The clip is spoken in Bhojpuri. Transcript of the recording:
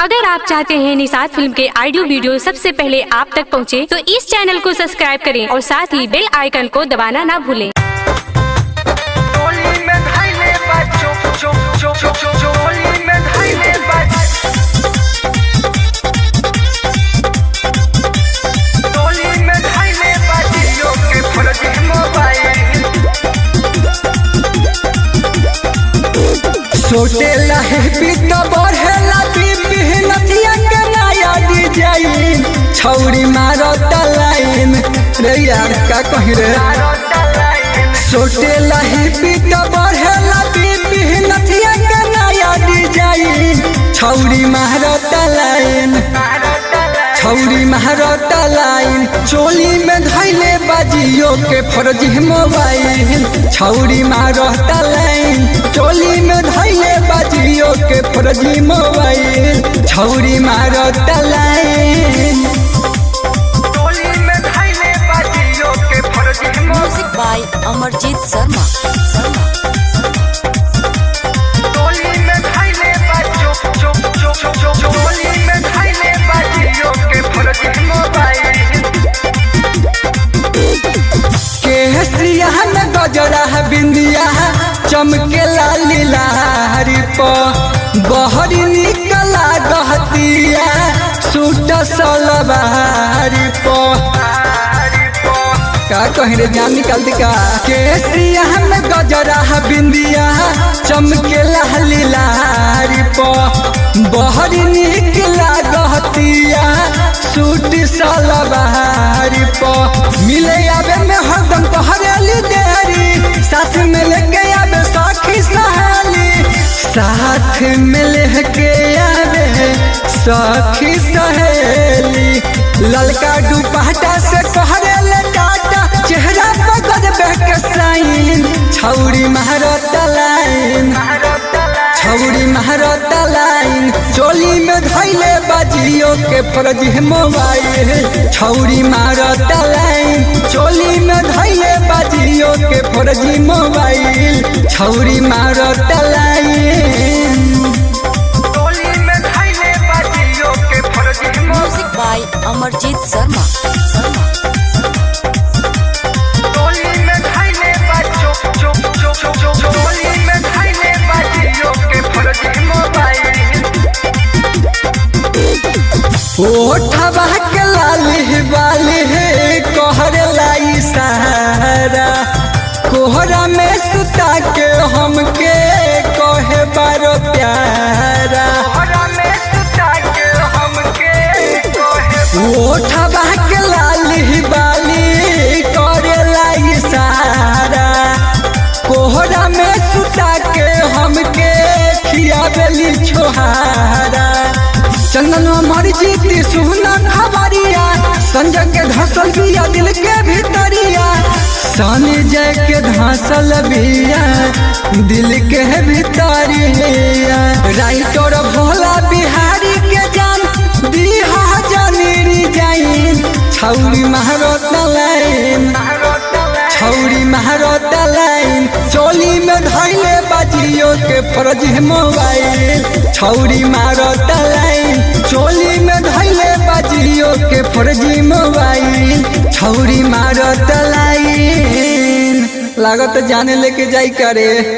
अगर आप चाहते हैं निषाद फिल्म के ऑडियो वीडियो सबसे पहले आप तक पहुंचे, तो इस चैनल को सब्सक्राइब करें और साथ ही बेल आइकन को दबाना ना भूलें। सोटेला है पीता बढ़ेला बीबी नथिया के नया डिजाइन छौरी मारता लाइन रे यार का कहि रे। सोटेला है पीता बढ़ेला बीबी नथिया के नया डिजाइन छौरी मारता लाइन छौरी मारता लाइन चोली में धैले बाजियो के फर्जी मोबाइल छौरी मारता लाइन चोली में धैले बाजियो के फर्जी मोबाइल छौरी मारता line music by Amarjeet Sharma. केहसिया में गजरा बिंदिया चमके लाली लारी प बहरी निकला गहतिया सूट सलवारी प का कहीं रे जान निकलती का। केसिया में गजरा बिंदिया चमके लाली लारी प बहरी निकला गहतिया सूट सलवारी प मिले आवे में हरदम कहरेली देरी साथ में लेके आवे सखी सहेली साथ में लेके आवे सखी सहेली ललका दुपट्टा से कहरेले टाटा चेहरा पर गजबे के साइन छौरी मारता लाइन छौरी मारता लाइन चोली में धैले बाजियो के फर्जी मोबाइल छौरी मारता लाइन चोली में धैले बाजियो के फर्जी मोबाइल छौरी मारता line music by Amarjeet Sharma. ओठवा के लाली वाली कहर लाई सारा कोहरा में सुता के हमके कहे बारो प्यारा ओठवा के लाली वाली करे लाई सारा कोहरा में सुता के हमके खियावेली छोहारा चंदन मर्जी सुना खबरिया संजय के धसल बिया दिल के भीतरिया संजय के धसल बिया दिल के भीतरिया राइटर भोला बिहारी के जान दिहा जानी जाइन छौरी मारता लाइन छौरी मारता लाइन चोली में धैले बाजियो के फर्जी मोबाइल छौरी मारता लाइन चोली में धैले बाजियो के फर्जी मोबाइल छौरी मारता लाइन लागत जाने लेके जाई करे।